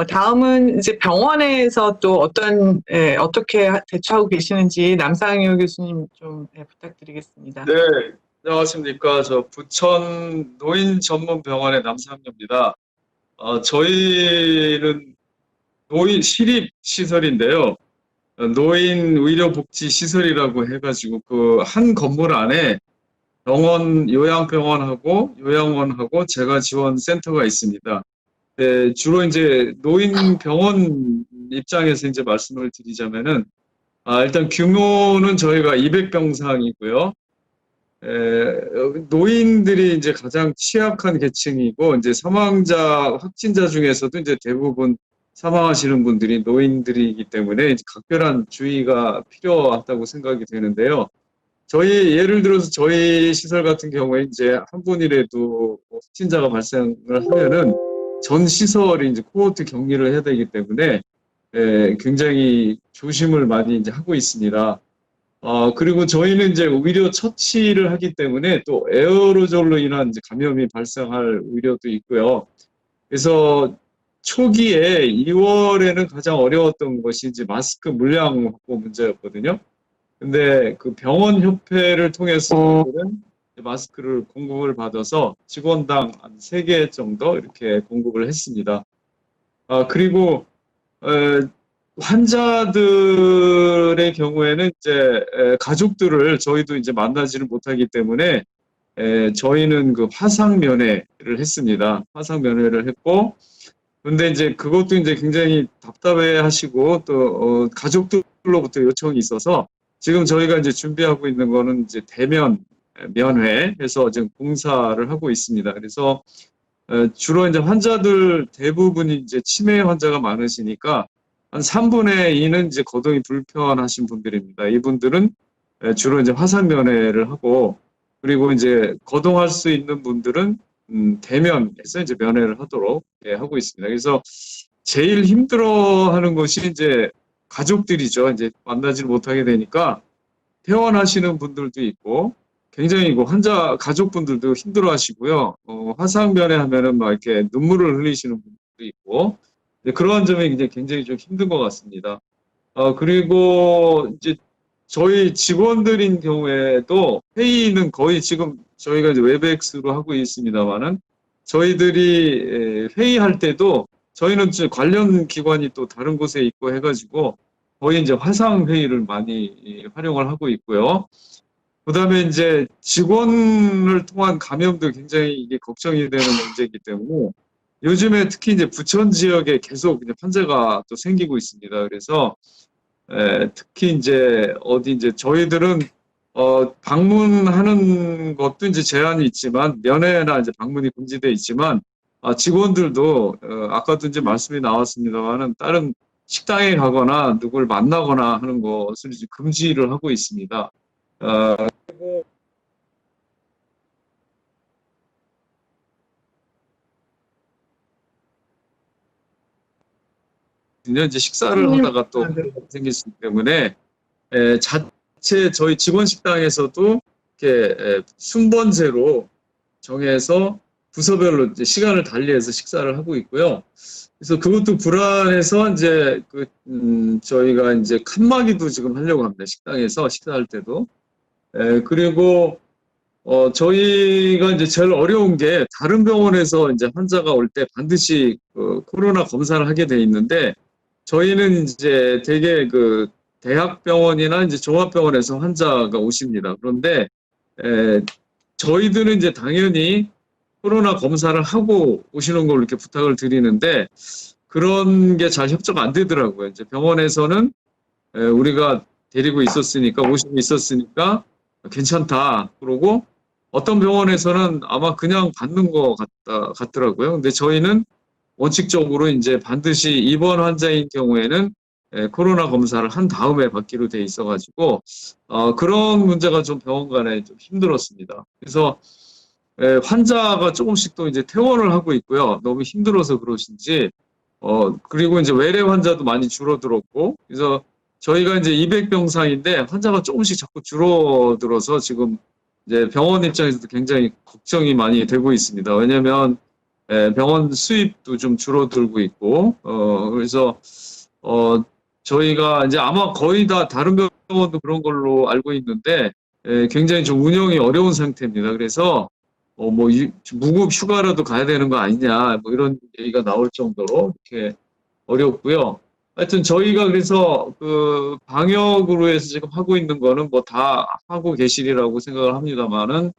다음은 이제 병원에서 또 어떻게 대처하고 계시는지 남상효 교수님 좀 부탁드리겠습니다. 네, 안녕하십니까. 저 부천 노인 전문 병원의 남상효입니다. 저희는 노인 시립 시설인데요. 노인 의료복지 시설이라고 해가지고 그 한 건물 안에 병원, 요양병원하고 요양원하고 재가지원센터가 있습니다. 네, 주로 이제 노인 병원 입장에서 이제 말씀을 드리자면은, 일단 규모는 저희가 200병상이고요. 노인들이 이제 가장 취약한 계층이고, 이제 사망자, 확진자 중에서도 이제 대부분 사망하시는 분들이 노인들이기 때문에 이제 각별한 주의가 필요하다고 생각이 되는데요. 예를 들어서 저희 시설 같은 경우에 이제 한 분이라도 확진자가 발생을 하면은 전 시설이 이제 코호트 격리를 해야 되기 때문에 굉장히 조심을 많이 이제 하고 있습니다. 그리고 저희는 이제 의료 처치를 하기 때문에 또 에어로졸로 인한 이제 감염이 발생할 우려도 있고요. 그래서 초기에 2월에는 가장 어려웠던 것이 이제 마스크 물량 확보 문제였거든요. 근데 그 병원 협회를 통해서 저희들은 마스크를 공급을 받아서 직원당 한 3개 정도 이렇게 공급을 했습니다. 그리고 환자들의 경우에는 이제 가족들을 저희도 이제 만나지를 못하기 때문에 저희는 그 화상 면회를 했습니다. 화상 면회를 했고, 근데 이제 그것도 이제 굉장히 답답해 하시고 또 가족들로부터 요청이 있어서 지금 저희가 이제 준비하고 있는 거는 이제 대면 면회해서 지금 공사를 하고 있습니다. 그래서 주로 이제 환자들 대부분이 이제 치매 환자가 많으시니까 한 3분의 2는 이제 거동이 불편하신 분들입니다. 이분들은 주로 이제 화상 면회를 하고, 그리고 이제 거동할 수 있는 분들은 대면에서 이제 면회를 하도록 하고 있습니다. 그래서 제일 힘들어하는 것이 이제 가족들이죠. 이제 만나지를 못하게 되니까 퇴원하시는 분들도 있고, 굉장히 환자 가족분들도 힘들어하시고요. 화상 면회하면은 막 이렇게 눈물을 흘리시는 분들도 있고, 그러한 점이 이제 굉장히 좀 힘든 것 같습니다. 그리고 이제 저희 직원들인 경우에도 회의는 거의 지금 저희가 이제 웹엑스로 하고 있습니다만은 저희들이 회의할 때도 저희는 관련 기관이 또 다른 곳에 있고 해가지고 거의 이제 화상 회의를 많이 활용을 하고 있고요. 그다음에 이제 직원을 통한 감염도 굉장히 이게 걱정이 되는 문제이기 때문에 요즘에 특히 이제 부천 지역에 계속 이제 환자가 또 생기고 있습니다. 그래서 특히 이제 이제 저희들은 방문하는 것도 이제 제한이 있지만 면회나 이제 방문이 금지되어 있지만 직원들도 아까도 이제 말씀이 나왔습니다만은 다른 식당에 가거나 누굴 만나거나 하는 것을 이제 금지를 하고 있습니다. 그리고 이제 식사를 하다가 또 생길 수 있기 때문에 자체 저희 직원 식당에서도 이렇게 순번제로 정해서 부서별로 이제 시간을 달리해서 식사를 하고 있고요. 그래서 그것도 불안해서 이제 저희가 이제 칸막이도 지금 하려고 합니다. 식당에서 식사할 때도. 그리고 저희가 이제 제일 어려운 게 다른 병원에서 이제 환자가 올 때 반드시 코로나 검사를 하게 돼 있는데 저희는 이제 되게 대학병원이나 이제 종합병원에서 환자가 오십니다. 그런데 저희들은 이제 당연히 코로나 검사를 하고 오시는 걸 이렇게 부탁을 드리는데 그런 게 잘 협조가 안 되더라고요. 이제 병원에서는 우리가 데리고 있었으니까 오시고 있었으니까 괜찮다. 그러고 어떤 병원에서는 아마 그냥 받는 것 같더라고요. 근데 저희는 원칙적으로 이제 반드시 입원 환자인 경우에는 코로나 검사를 한 다음에 받기로 돼 있어가지고 그런 문제가 좀 병원 간에 좀 힘들었습니다. 그래서 환자가 조금씩 또 이제 퇴원을 하고 있고요. 너무 힘들어서 그러신지 그리고 이제 외래 환자도 많이 줄어들었고 그래서 저희가 이제 200병상인데 환자가 조금씩 자꾸 줄어들어서 지금 이제 병원 입장에서도 굉장히 걱정이 많이 되고 있습니다. 왜냐하면 병원 수입도 좀 줄어들고 있고, 그래서, 저희가 이제 아마 거의 다 다른 병원도 그런 걸로 알고 있는데, 굉장히 좀 운영이 어려운 상태입니다. 그래서, 뭐, 무급 휴가라도 가야 되는 거 아니냐, 뭐 이런 얘기가 나올 정도로 이렇게 어렵고요. 하여튼 저희가 그래서 그 방역으로 해서 지금 하고 있는 거는 뭐 다 하고 계시리라고 생각을 합니다만은,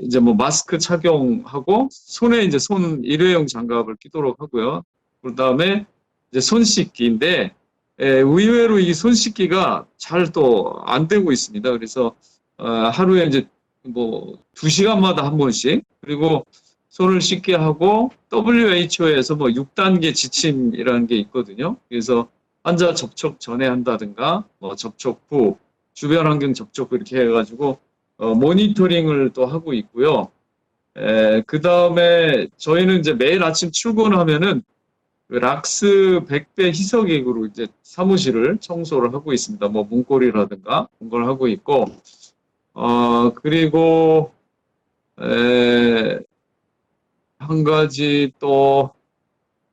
이제 뭐 마스크 착용하고 손에 이제 손 일회용 장갑을 끼도록 하고요. 그 다음에 이제 손 씻기인데, 의외로 이 손 씻기가 잘 또 안 되고 있습니다. 그래서, 하루에 이제 뭐 2시간마다 한 번씩, 그리고 손을 씻게 하고 WHO에서 뭐 6단계 지침이라는 게 있거든요. 그래서 환자 접촉 전에 한다든가, 뭐 접촉 후, 주변 환경 접촉 후 이렇게 해가지고 모니터링을 또 하고 있고요. 그 다음에 저희는 이제 매일 아침 출근하면은 그 락스 100배 희석액으로 이제 사무실을 청소를 하고 있습니다. 뭐 문고리라든가 그런 걸 하고 있고, 그리고 한 가지 또,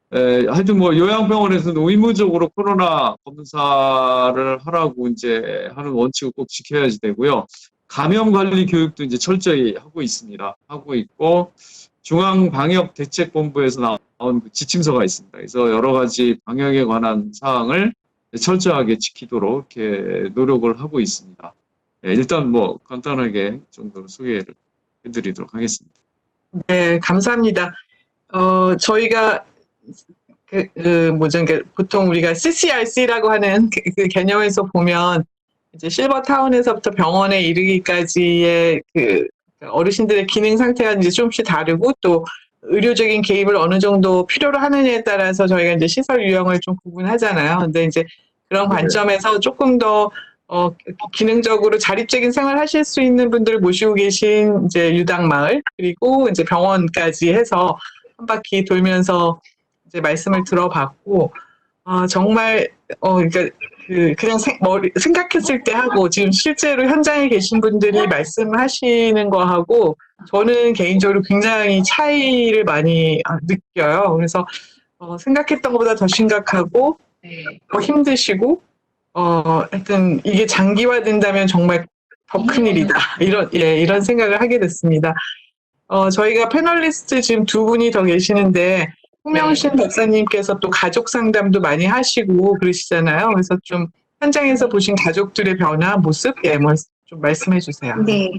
하여튼 뭐 요양병원에서는 의무적으로 코로나 검사를 하라고 이제 하는 원칙을 꼭 지켜야지 되고요. 감염 관리 교육도 이제 철저히 하고 있습니다. 하고 있고, 중앙방역대책본부에서 나온 그 지침서가 있습니다. 그래서 여러 가지 방역에 관한 사항을 철저하게 지키도록 이렇게 노력을 하고 있습니다. 일단 뭐 간단하게 정도로 소개를 해드리도록 하겠습니다. 네, 감사합니다. 저희가 보통 우리가 CCRC라고 하는 그 개념에서 보면 이제 실버타운에서부터 병원에 이르기까지의 그 어르신들의 기능 상태가 이제 조금씩 다르고 또 의료적인 개입을 어느 정도 필요로 하느냐에 따라서 저희가 이제 시설 유형을 좀 구분하잖아요. 근데 이제 그런 관점에서 조금 더 기능적으로 자립적인 생활 하실 수 있는 분들을 모시고 계신 이제 유당마을 그리고 이제 병원까지 해서 한 바퀴 돌면서 이제 말씀을 들어봤고, 정말, 그러니까 그냥 생각했을 때 하고 지금 실제로 현장에 계신 분들이 말씀하시는 거하고 저는 개인적으로 굉장히 차이를 많이 느껴요. 그래서 생각했던 것보다 더 심각하고 더 힘드시고 하여튼 이게 장기화된다면 정말 더 큰일이다. 이런 생각을 하게 됐습니다. 저희가 패널리스트 지금 두 분이 더 계시는데 홍명신 박사님께서 또 가족 상담도 많이 하시고 그러시잖아요. 그래서 좀 현장에서 보신 가족들의 변화, 모습, 뭐 좀 말씀해 주세요. 네.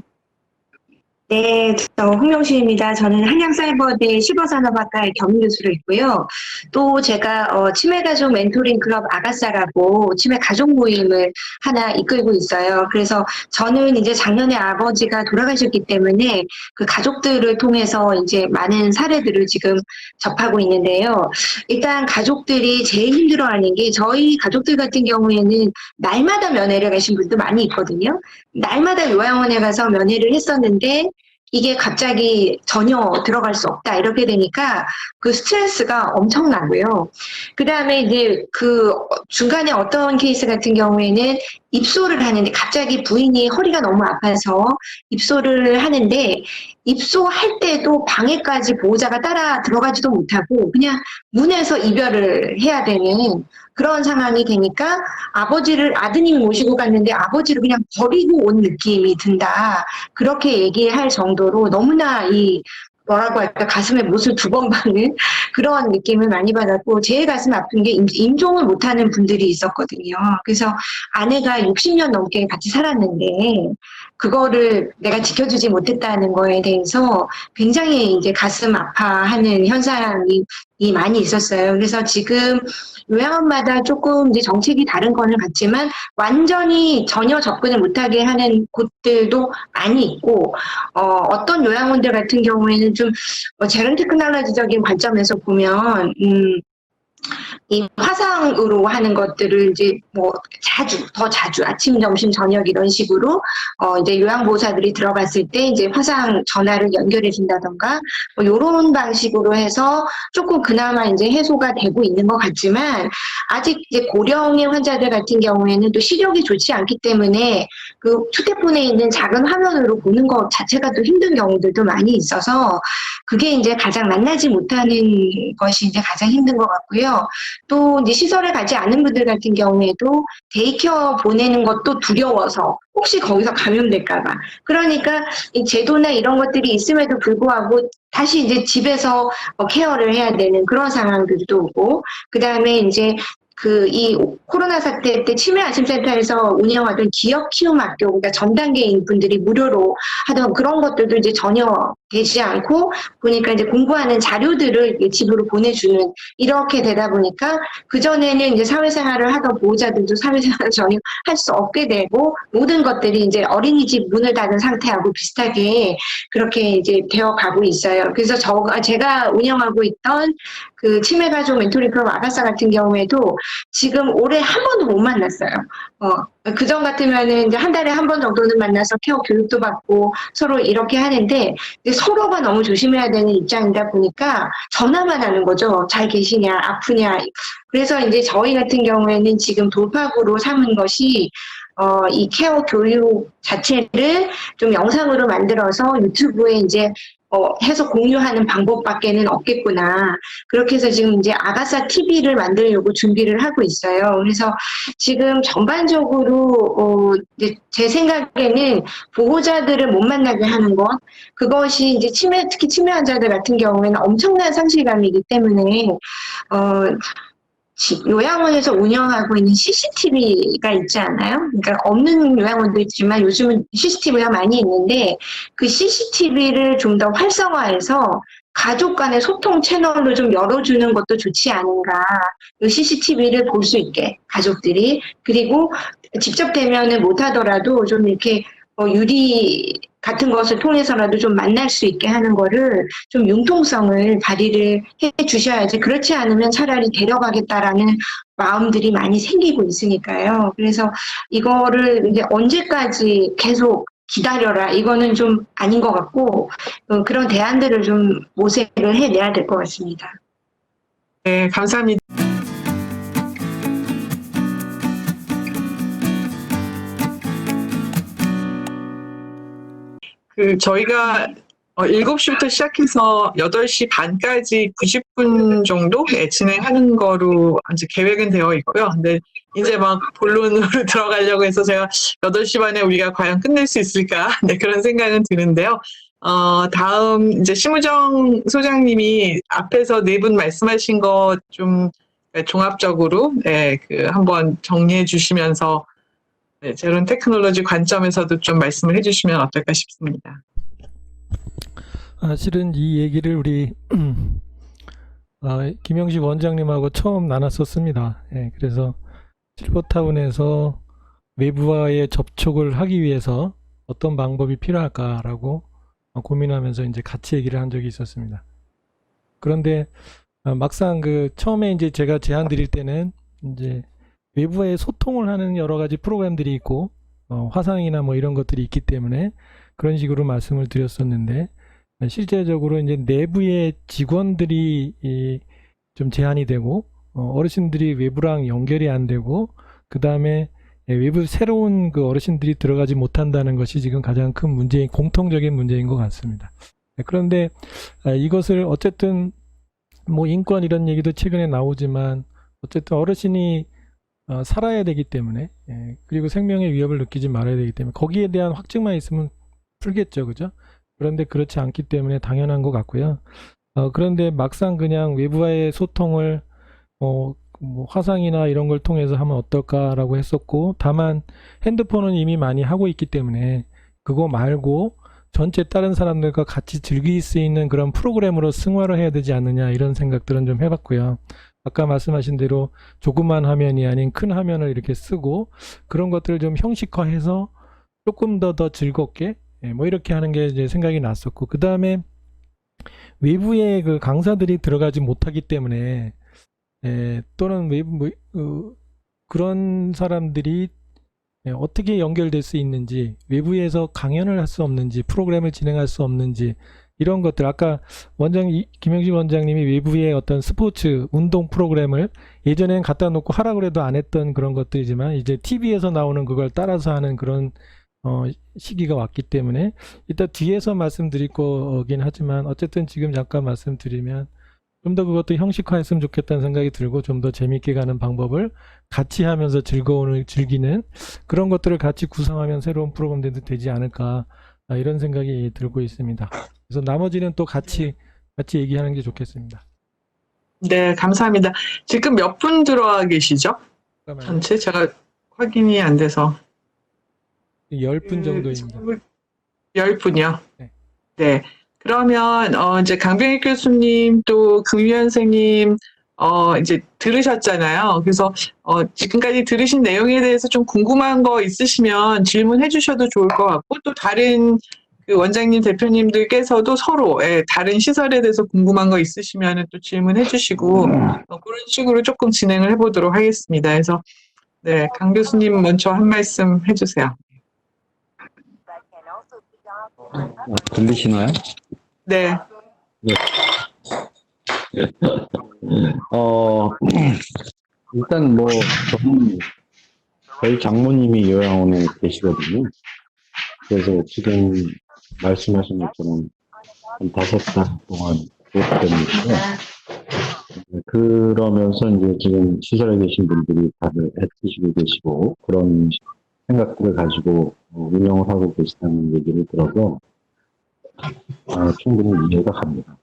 네, 저 홍명신입니다. 저는 한양사이버대 시버산업학과의 겸임교수로 있고요. 또 제가 치매가족 멘토링 클럽 아가사라고 치매 가족 모임을 하나 이끌고 있어요. 그래서 저는 이제 작년에 아버지가 돌아가셨기 때문에 그 가족들을 통해서 이제 많은 사례들을 지금 접하고 있는데요. 일단 가족들이 제일 힘들어하는 게 저희 가족들 같은 경우에는 날마다 면회를 가신 분도 많이 있거든요. 날마다 요양원에 가서 면회를 했었는데 이게 갑자기 전혀 들어갈 수 없다 이렇게 되니까 그 스트레스가 엄청나고요. 그 다음에 이제 그 중간에 어떤 케이스 같은 경우에는 입소를 하는데 갑자기 부인이 허리가 너무 아파서 입소를 하는데 입소할 때도 방에까지 보호자가 따라 들어가지도 못하고 그냥 문에서 이별을 해야 되는 그런 상황이 되니까 아드님이 모시고 갔는데 아버지를 그냥 버리고 온 느낌이 든다. 그렇게 얘기할 정도로 너무나 뭐라고 할까, 가슴에 못을 2번 박는 그런 느낌을 많이 받았고, 제일 가슴 아픈 게 임종을 못하는 분들이 있었거든요. 그래서 아내가 60년 넘게 같이 살았는데, 그거를 내가 지켜주지 못했다는 거에 대해서 굉장히 이제 가슴 아파하는 현상이 많이 있었어요. 그래서 지금 요양원마다 조금 이제 정책이 다른 거는 같지만 완전히 전혀 접근을 못하게 하는 곳들도 많이 있고, 어떤 요양원들 같은 경우에는 좀 제로 테크놀로지적인 관점에서 보면 이 화상으로 하는 것들을 이제 뭐 더 자주 아침, 점심, 저녁 이런 식으로 이제 요양보호사들이 들어갔을 때 이제 화상 전화를 연결해 준다던가 뭐 요런 방식으로 해서 조금 그나마 이제 해소가 되고 있는 것 같지만 아직 이제 고령의 환자들 같은 경우에는 또 시력이 좋지 않기 때문에 그 휴대폰에 있는 작은 화면으로 보는 것 자체가 또 힘든 경우들도 많이 있어서 그게 이제 가장 만나지 못하는 것이 이제 가장 힘든 것 같고요. 또 이제 시설에 가지 않은 분들 같은 경우에도 데이케어 보내는 것도 두려워서 혹시 거기서 감염될까 봐. 그러니까 이 제도나 이런 것들이 있음에도 불구하고 다시 이제 집에서 케어를 해야 되는 그런 상황들도 오고, 그 다음에 이제 이 코로나 사태 때 치매아심센터에서 운영하던 기업 키움 학교, 그러니까 전 단계인 분들이 무료로 하던 그런 것들도 이제 전혀 되지 않고 보니까 이제 공부하는 자료들을 집으로 보내주는 이렇게 되다 보니까 그전에는 이제 사회생활을 하던 보호자들도 사회생활을 전혀 할 수 없게 되고 모든 것들이 이제 어린이집 문을 닫은 상태하고 비슷하게 그렇게 이제 되어 가고 있어요. 그래서 제가 운영하고 있던 그 치매가족 멘토링 프로그램 아가사 같은 경우에도 지금 올해 한 번도 못 만났어요. 그전 같으면은 이제 한 달에 한 번 정도는 만나서 케어 교육도 받고 서로 이렇게 하는데 이제 서로가 너무 조심해야 되는 입장이다 보니까 전화만 하는 거죠. 잘 계시냐, 아프냐. 그래서 이제 저희 같은 경우에는 지금 돌파구로 삼은 것이 이 케어 교육 자체를 좀 영상으로 만들어서 유튜브에 이제 해서 공유하는 방법밖에는 없겠구나. 그렇게 해서 지금 이제 아가사 TV를 만들려고 준비를 하고 있어요. 그래서 지금 전반적으로 이제 제 생각에는 보호자들을 못 만나게 하는 것, 그것이 이제 특히 치매 환자들 같은 경우에는 엄청난 상실감이기 때문에 요양원에서 운영하고 있는 CCTV가 있지 않아요? 그러니까 없는 요양원도 있지만 요즘은 CCTV가 많이 있는데 그 CCTV를 좀 더 활성화해서 가족 간의 소통 채널로 좀 열어주는 것도 좋지 않은가. 이 CCTV를 볼 수 있게 가족들이. 그리고 직접 대면을 못하더라도 좀 이렇게 유리 같은 것을 통해서라도 좀 만날 수 있게 하는 거를 좀 융통성을 발휘를 해 주셔야지. 그렇지 않으면 차라리 데려가겠다라는 마음들이 많이 생기고 있으니까요. 그래서 이거를 이제 언제까지 계속 기다려라. 이거는 좀 아닌 것 같고, 그런 대안들을 좀 모색을 해내야 될 것 같습니다. 네, 감사합니다. 저희가 7시부터 시작해서 8시 반까지 90분 정도 진행하는 거로 이제 계획은 되어 있고요. 근데 이제 막 본론으로 들어가려고 해서 제가 8시 반에 우리가 과연 끝낼 수 있을까? 네, 그런 생각은 드는데요. 다음 이제 심우정 소장님이 앞에서 네 분 말씀하신 거 좀 종합적으로 한번 정리해 주시면서 제론 테크놀로지 관점에서도 좀 말씀을 해주시면 어떨까 싶습니다. 실은 이 얘기를 우리 김영식 원장님하고 처음 나눴었습니다. 그래서 실버타운에서 외부와의 접촉을 하기 위해서 어떤 방법이 필요할까라고 고민하면서 이제 같이 얘기를 한 적이 있었습니다. 그런데 막상 처음에 이제 제가 제안 드릴 때는 이제 외부와의 소통을 하는 여러 가지 프로그램들이 있고 화상이나 뭐 이런 것들이 있기 때문에 그런 식으로 말씀을 드렸었는데 실제적으로 이제 내부의 직원들이 좀 제한이 되고 어르신들이 외부랑 연결이 안 되고 그 다음에 외부 새로운 그 어르신들이 들어가지 못한다는 것이 지금 가장 큰 문제인 공통적인 문제인 것 같습니다. 그런데 이것을 어쨌든 뭐 인권 이런 얘기도 최근에 나오지만 어쨌든 어르신이 살아야 되기 때문에 그리고 생명의 위협을 느끼지 말아야 되기 때문에 거기에 대한 확증만 있으면 풀겠죠, 그죠? 그런데 그렇지 않기 때문에 당연한 것 같고요. 그런데 막상 그냥 외부와의 소통을 뭐 화상이나 이런 걸 통해서 하면 어떨까라고 했었고, 다만 핸드폰은 이미 많이 하고 있기 때문에 그거 말고 전체 다른 사람들과 같이 즐길 수 있는 그런 프로그램으로 승화를 해야 되지 않느냐 이런 생각들은 좀 해봤고요. 아까 말씀하신 대로 조그만 화면이 아닌 큰 화면을 이렇게 쓰고 그런 것들을 좀 형식화해서 조금 더 즐겁게 뭐 이렇게 하는 게 이제 생각이 났었고, 그 다음에 외부의 그 강사들이 들어가지 못하기 때문에 또는 그런 사람들이 어떻게 연결될 수 있는지, 외부에서 강연을 할 수 없는지, 프로그램을 진행할 수 없는지, 이런 것들, 아까 김영식 원장님이 외부의 어떤 스포츠, 운동 프로그램을 예전에는 갖다 놓고 하라 그래도 안 했던 그런 것들이지만, 이제 TV에서 나오는 그걸 따라서 하는 그런 시기가 왔기 때문에, 이따 뒤에서 말씀드릴 거긴 하지만, 어쨌든 지금 잠깐 말씀드리면, 좀 더 그것도 형식화했으면 좋겠다는 생각이 들고, 좀 더 재밌게 가는 방법을 같이 하면서 즐기는 그런 것들을 같이 구성하면 새로운 프로그램도 되지 않을까, 이런 생각이 들고 있습니다. 그래서 나머지는 또 같이 얘기하는 게 좋겠습니다. 네, 감사합니다. 지금 몇 분 들어와 계시죠? 전체 제가 확인이 안 돼서. 10분 정도입니다. 10분이요? 네. 네. 그러면, 이제 강병익 교수님 또 금유현 선생님, 이제 들으셨잖아요. 그래서, 지금까지 들으신 내용에 대해서 좀 궁금한 거 있으시면 질문해 주셔도 좋을 것 같고, 또 다른 그 원장님, 대표님들께서도 서로, 다른 시설에 대해서 궁금한 거 있으시면 또 질문해 주시고, 그런 식으로 조금 진행을 해 보도록 하겠습니다. 그래서, 네, 강 교수님 먼저 한 말씀 해 주세요. 들리시나요? 네. 일단 저는 저희 장모님이 요양원에 계시거든요. 그래서 지금 말씀하신 것처럼 한 5달 동안 보호됐는데, 그러면서 이제 지금 시설에 계신 분들이 다들 애쓰시고 계시고, 그런 생각들을 가지고 운영을 하고 계시다는 얘기를 들어서, 충분히 이해가 갑니다.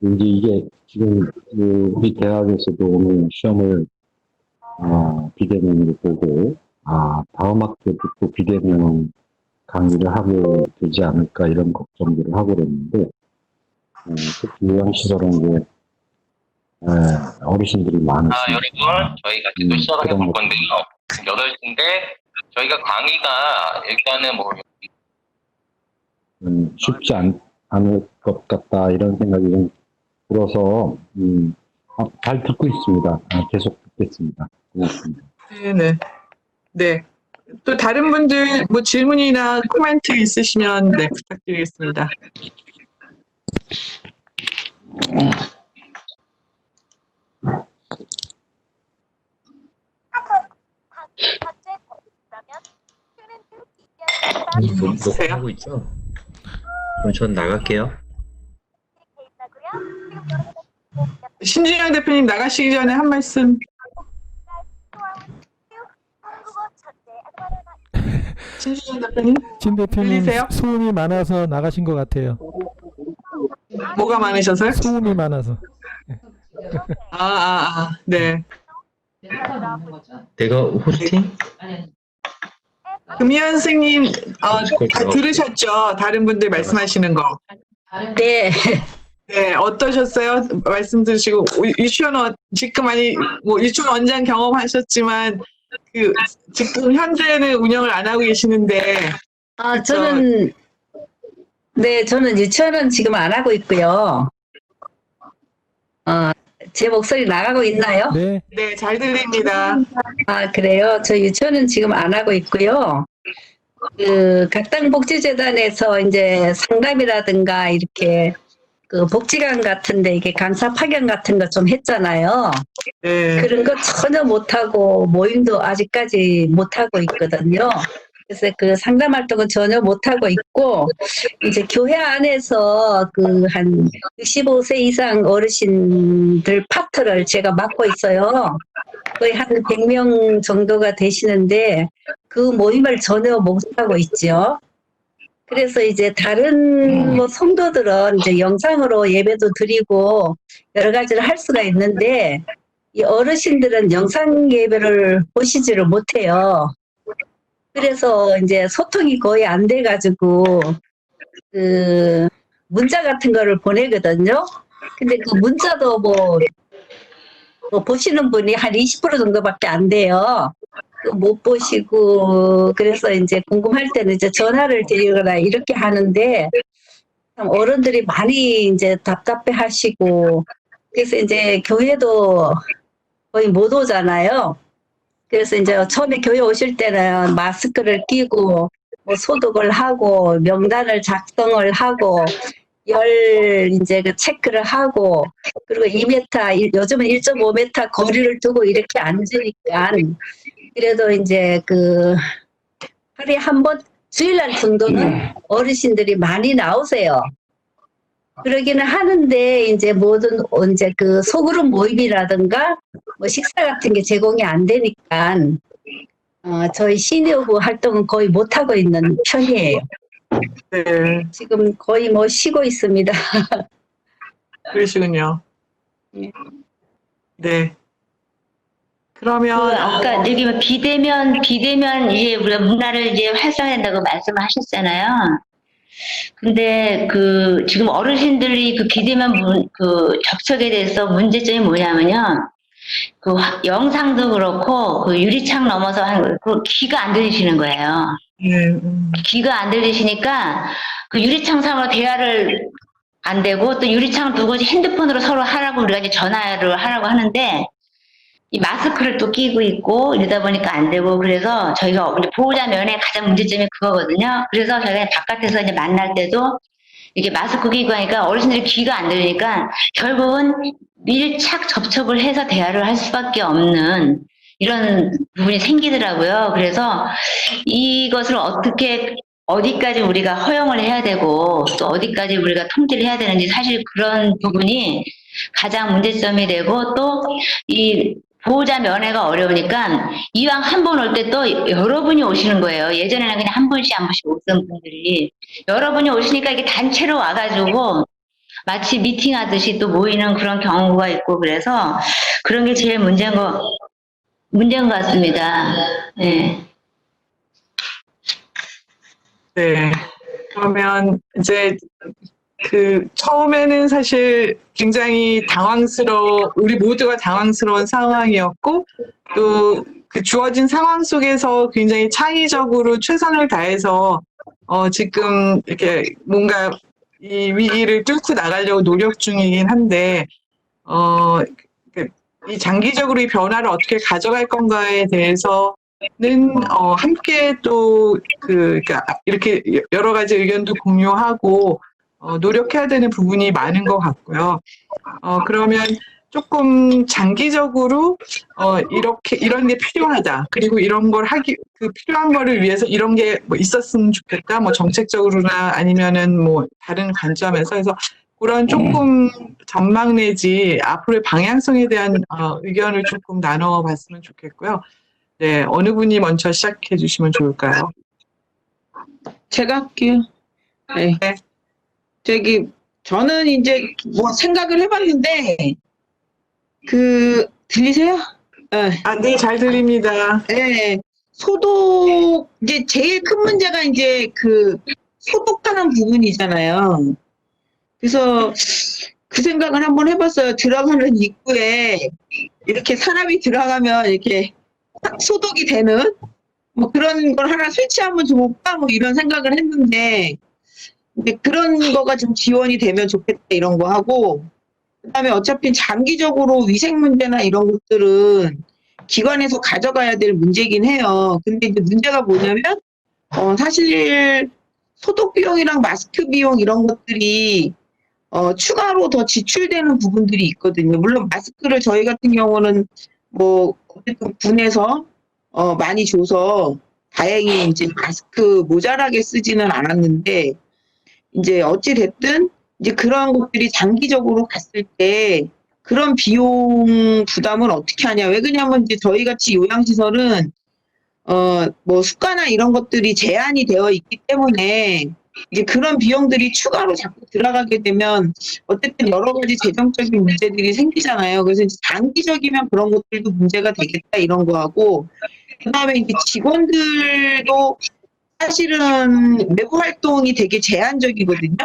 이제 이게 지금 우리 대학에서도 오늘 시험을 비대면으로 보고 다음 학기부터 비대면 강의를 하게 되지 않을까 이런 걱정들을 하고 그랬는데 특히 요양시설은 이제 어르신들이 많으시니까 여러분 저희가 지금 시작을 해볼 건데요. 8시인데 저희가 강의가 일단은 쉽지 않을 것 같다 이런 생각이 좀 들어서 잘 듣고 있습니다. 계속 듣겠습니다. 고맙습니다. 네네. 네. 또 다른 분들 뭐 질문이나 코멘트 있으시면 네, 부탁드리겠습니다. 녹화하고 있죠? 그럼 전 나갈게요. 신진영 대표님 나가시기 전에 한 말씀. 신진영 대표님 신 대표님 들리세요? 소음이 많아서 나가신 것 같아요. 뭐가 많으셔서요? 소음이 많아서. 네. 내가 호스팅? 금희연 선생님 다 들으셨죠? 다른 분들 말씀하시는 거. 네. 네, 어떠셨어요? 말씀 들으시고 유치원 지금 유치원 원장 경험하셨지만 지금 현재는 운영을 안 하고 계시는데 저는 유치원은 지금 안 하고 있고요. 제 목소리 나가고 있나요? 네. 네, 잘 들립니다. 그래요? 저 유치원은 지금 안 하고 있고요. 각당복지재단에서 이제 상담이라든가 이렇게 복지관 같은데 이게 강사 파견 같은 거 좀 했잖아요. 네. 그런 거 전혀 못하고 모임도 아직까지 못하고 있거든요. 그래서 상담 활동은 전혀 못하고 있고, 이제 교회 안에서 한 65세 이상 어르신들 파트를 제가 맡고 있어요. 거의 한 100명 정도가 되시는데, 그 모임을 전혀 못하고 있죠. 그래서 이제 다른 성도들은 이제 영상으로 예배도 드리고 여러 가지를 할 수가 있는데, 이 어르신들은 영상 예배를 보시지를 못해요. 그래서 이제 소통이 거의 안 돼가지고 문자 같은 거를 보내거든요. 근데 그 문자도 보시는 분이 한 20% 정도밖에 안 돼요. 못 보시고 그래서 이제 궁금할 때는 이제 전화를 드리거나 이렇게 하는데 참 어른들이 많이 이제 답답해하시고 그래서 이제 교회도 거의 못 오잖아요. 그래서 이제 처음에 교회 오실 때는 마스크를 끼고 뭐 소독을 하고 명단을 작성을 하고 이제 그 체크를 하고 그리고 2m, 요즘은 1.5m 거리를 두고 이렇게 앉으니까 그래도 이제 그 하루에 한 번, 주일날 정도는 어르신들이 많이 나오세요. 그러기는 하는데 이제 모든 이제 그 소그룹 모임이라든가 뭐 식사 같은 게 제공이 안 되니까 저희 시니어부 활동은 거의 못 하고 있는 편이에요. 네, 지금 거의 뭐 쉬고 있습니다. 그러시군요. 예. 네. 그 그러면 아까 여기 뭐 비대면 이제 우리가 문화를 이제 활성화한다고 말씀하셨잖아요. 근데 그 지금 어르신들이 그 비대면 그 접촉에 대해서 문제점이 뭐냐면요. 그 영상도 그렇고 그 유리창 넘어서 그 귀가 안 들리시는 거예요. 네, 귀가 안 들리시니까 그 유리창상으로 대화를 안 되고 또 유리창을 두고 핸드폰으로 서로 하라고 우리가 이제 전화를 하라고 하는데 이 마스크를 또 끼고 있고 이러다 보니까 안 되고 그래서 저희가 보호자 면에 가장 문제점이 그거거든요. 그래서 저희가 바깥에서 이제 만날 때도 이게 마스크 끼고 하니까 어르신들이 귀가 안 들리니까 결국은 밀착 접촉을 해서 대화를 할 수밖에 없는 이런 부분이 생기더라고요. 그래서 이것을 어디까지 우리가 허용을 해야 되고 또 어디까지 우리가 통제를 해야 되는지 사실 그런 부분이 가장 문제점이 되고 또 이 보호자 면회가 어려우니까 이왕 한 번 올 때 또 여러분이 오시는 거예요. 예전에는 그냥 한 분씩 오던 분들이 여러분이 오시니까 이게 단체로 와가지고 마치 미팅하듯이 또 모이는 그런 경우가 있고 그래서 그런 게 제일 문제인 것 같습니다. 네. 네. 그러면 이제 그 처음에는 사실 굉장히 우리 모두가 당황스러운 상황이었고 또 그 주어진 상황 속에서 굉장히 창의적으로 최선을 다해서 지금 이렇게 뭔가 이 위기를 뚫고 나가려고 노력 중이긴 한데 이 장기적으로 이 변화를 어떻게 가져갈 건가에 대해서는 함께 또 그러니까 이렇게 여러 가지 의견도 공유하고 노력해야 되는 부분이 많은 것 같고요. 그러면 조금 장기적으로 이런 게 필요하다. 그리고 이런 걸 필요한 거를 위해서 이런 게 뭐 있었으면 좋겠다. 뭐 정책적으로나 아니면은 뭐 다른 관점에서 그래서 그런 조금 전망 내지 앞으로의 방향성에 대한 의견을 조금 나눠봤으면 좋겠고요. 네, 어느 분이 먼저 시작해 주시면 좋을까요? 제가 할게요. 네. 네. 저는 이제 뭐 생각을 해봤는데, 들리세요? 네. 네, 잘 들립니다. 네. 이제 제일 큰 문제가 이제 소독하는 부분이잖아요. 그래서 그 생각을 한번 해봤어요. 들어가는 입구에 이렇게 사람이 들어가면 이렇게 딱 소독이 되는 뭐 그런 걸 하나 설치하면 좋을까? 뭐 이런 생각을 했는데, 근데 그런 거가 좀 지원이 되면 좋겠다 이런 거 하고, 그다음에 어차피 장기적으로 위생 문제나 이런 것들은 기관에서 가져가야 될 문제긴 해요. 근데 이제 문제가 뭐냐면 사실 소독 비용이랑 마스크 비용 이런 것들이 추가로 더 지출되는 부분들이 있거든요. 물론 마스크를 저희 같은 경우는 뭐 어쨌든 군에서 많이 줘서 다행히 이제 마스크 모자라게 쓰지는 않았는데, 이제 어찌 됐든 이제 그런 것들이 장기적으로 갔을 때 그런 비용 부담은 어떻게 하냐. 왜 그러냐면 이제 저희 같이 요양시설은 뭐 수가나 이런 것들이 제한이 되어 있기 때문에 이제 그런 비용들이 추가로 자꾸 들어가게 되면 어쨌든 여러 가지 재정적인 문제들이 생기잖아요. 그래서 이제 장기적이면 그런 것들도 문제가 되겠다 이런 거 하고, 그다음에 이제 직원들도 사실은 외부 활동이 되게 제한적이거든요.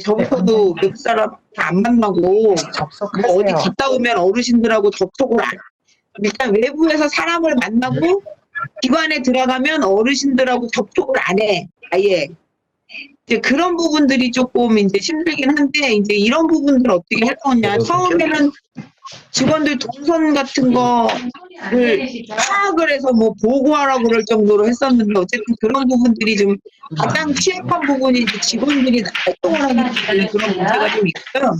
저부터도 외부 사람 다 안 만나고 뭐 어디 갔다 오면 어르신들하고 접촉을 일단 외부에서 사람을 만나고 기관에 들어가면 어르신들하고 접촉을 안 해. 아예. 이제 그런 부분들이 조금 이제 힘들긴 한데, 이제 이런 부분들 어떻게 할 거냐. 처음에는 직원들 동선 같은 거를 파악을 해서 뭐 보고하라고 그럴 정도로 했었는데, 어쨌든 그런 부분들이 좀 가장 취약한 부분이 이제 직원들이 활동을 하기 때문에 그런 문제가 좀 있고요.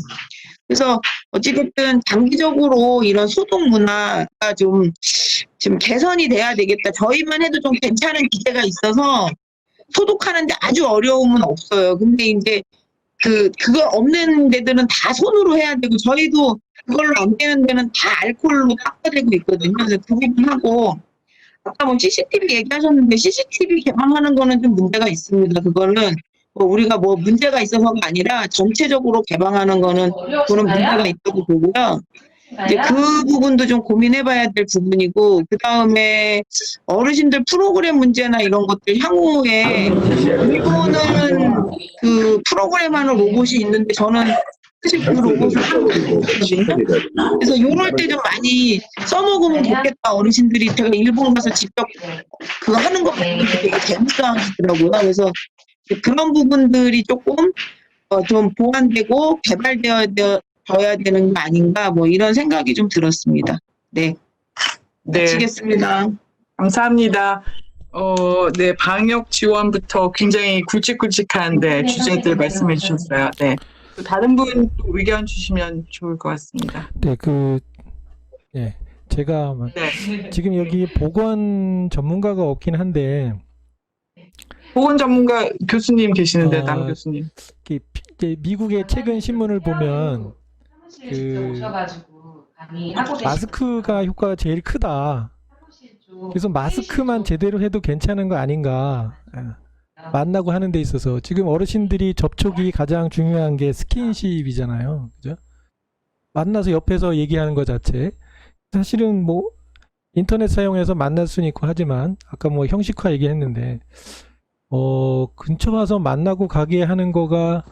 그래서 어찌됐든 장기적으로 이런 소독 문화가 좀 개선이 돼야 되겠다. 저희만 해도 좀 괜찮은 기계가 있어서 소독하는데 아주 어려움은 없어요. 근데 이제 그거 없는 데들은 다 손으로 해야 되고, 저희도 그걸로 안 되는 데는 다 알코올로 닦아야 되고 있거든요. 그래서 그 부분하고, 아까 뭐 CCTV 얘기하셨는데, CCTV 개방하는 거는 좀 문제가 있습니다. 그거는 뭐 우리가 뭐 문제가 있어서가 아니라 전체적으로 개방하는 거는 그런 문제가 있다고 보고요. 이제 그 부분도 좀 고민해봐야 될 부분이고, 그 다음에 어르신들 프로그램 문제나 이런 것들 향후에, 일본은 그 프로그램하는 로봇이 있는데 저는 사실 그 로봇을 하고 있거든요. 그래서 요럴 때 좀 많이 써먹으면 좋겠다. 어르신들이 제가 일본 가서 직접 그거 하는 거 보고 되게 재밌어 하시더라고요. 그래서 그런 부분들이 조금 좀 보완되고 개발되어야 되는 거 아닌가, 뭐 이런 생각이 좀 들었습니다. 네. 네, 마치겠습니다. 감사합니다. 네, 방역 지원부터 굉장히 굵직굵직한 주제들 말씀해 주셨어요. 네. 또 다른 분 또 의견 주시면 좋을 것 같습니다. 네, 예, 제가 네. 지금 여기 보건 전문가가 없긴 한데, 보건 전문가 교수님 계시는데, 어, 남 교수님. 이제 미국의 최근 신문을 보면 마스크가 효과가 제일 크다. 그래서 마스크만 제대로 해도 괜찮은 거 아닌가. 만나고 하는 데 있어서 지금 어르신들이 접촉이 가장 중요한 게 스킨십이잖아요. 그죠? 만나서 옆에서 얘기하는 것 자체. 사실은 뭐 인터넷 사용해서 만날 수는 있고 하지만 아까 뭐 형식화 얘기했는데 근처 와서 만나고 가게 하는 거가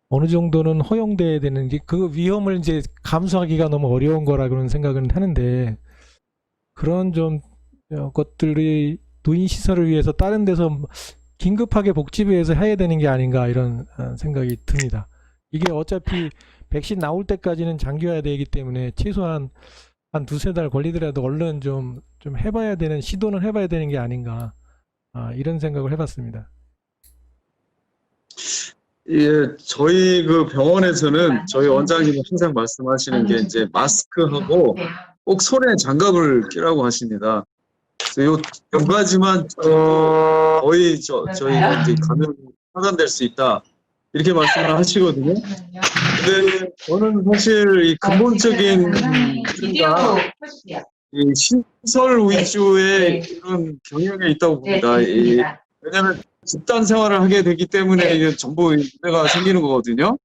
어느 정도는 허용돼야 되는 게 그 위험을 이제 감수하기가 너무 어려운 거라 그런 생각은 하는데, 그런 좀 것들이 노인 시설을 위해서 다른 데서 긴급하게 복지부에서 해야 되는 게 아닌가 이런 생각이 듭니다. 이게 어차피 백신 나올 때까지는 잠겨야 되기 때문에 최소한 한 두세 달 걸리더라도 얼른 좀 해봐야 되는, 시도는 해봐야 되는 게 아닌가, 이런 생각을 해봤습니다. 예, 저희 그 병원에서는 저희 원장님이 항상 말씀하시는 게 이제 마스크하고 꼭 손에 장갑을 끼라고 하십니다. 그래서 요 두 가지만 거의 저희가 이제 감염이 확산될 수 있다, 이렇게 말씀을 하시거든요. 근데 저는 사실 이 근본적인 문제가 이 시설 위주의 이런 경향이 있다고 봅니다. 왜냐하면 집단 생활을 하게 되기 때문에 이게 전부 문제가 생기는 거거든요.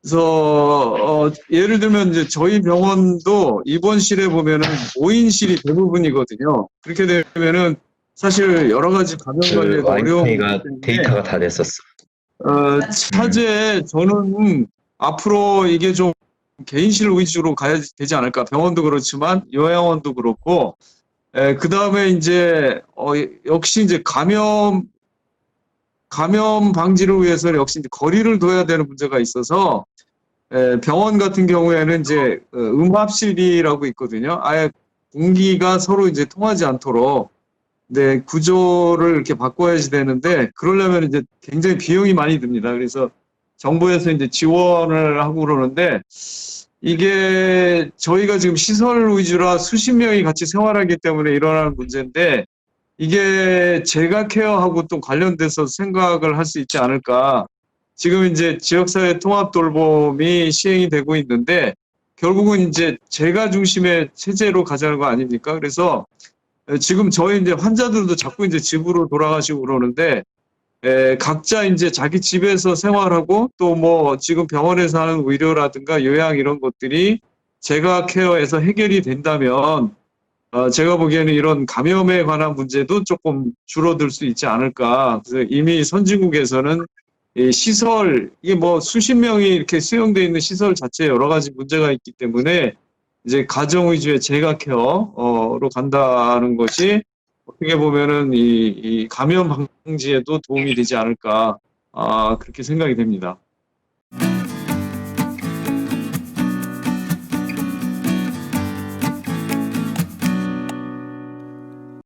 그래서 예를 들면 이제 저희 병원도 입원실에 보면은 5인실이 대부분이거든요. 그렇게 되면은 사실 여러 가지 감염 관리가 어려운 와이파이가 데이터가 다 됐었어. 차제 저는 앞으로 이게 좀 개인실 위주로 가야 되지 않을까. 병원도 그렇지만 요양원도 그렇고, 그 다음에 이제 역시 이제 감염 방지를 위해서 역시 이제 거리를 둬야 되는 문제가 있어서, 병원 같은 경우에는 이제 음압실이라고 있거든요. 아예 공기가 서로 이제 통하지 않도록 구조를 이렇게 바꿔야지 되는데, 그러려면 이제 굉장히 비용이 많이 듭니다. 그래서 정부에서 이제 지원을 하고 그러는데, 이게 저희가 지금 시설 위주라 수십 명이 같이 생활하기 때문에 일어나는 문제인데, 이게 재가 케어하고 또 관련돼서 생각을 할 수 있지 않을까. 지금 이제 지역사회 통합 돌봄이 시행이 되고 있는데, 결국은 이제 재가 중심의 체제로 가자는 거 아닙니까? 그래서 지금 저희 이제 환자들도 자꾸 이제 집으로 돌아가시고 그러는데, 각자 이제 자기 집에서 생활하고 또 뭐 지금 병원에서 하는 의료라든가 요양 이런 것들이 재가 케어에서 해결이 된다면, 제가 보기에는 이런 감염에 관한 문제도 조금 줄어들 수 있지 않을까. 그래서 이미 선진국에서는 이 시설, 이게 뭐 수십 명이 이렇게 수용되어 있는 시설 자체에 여러 가지 문제가 있기 때문에 이제 가정 위주의 재가 케어로 간다는 것이 어떻게 보면은 이 감염 방지에도 도움이 되지 않을까. 그렇게 생각이 됩니다.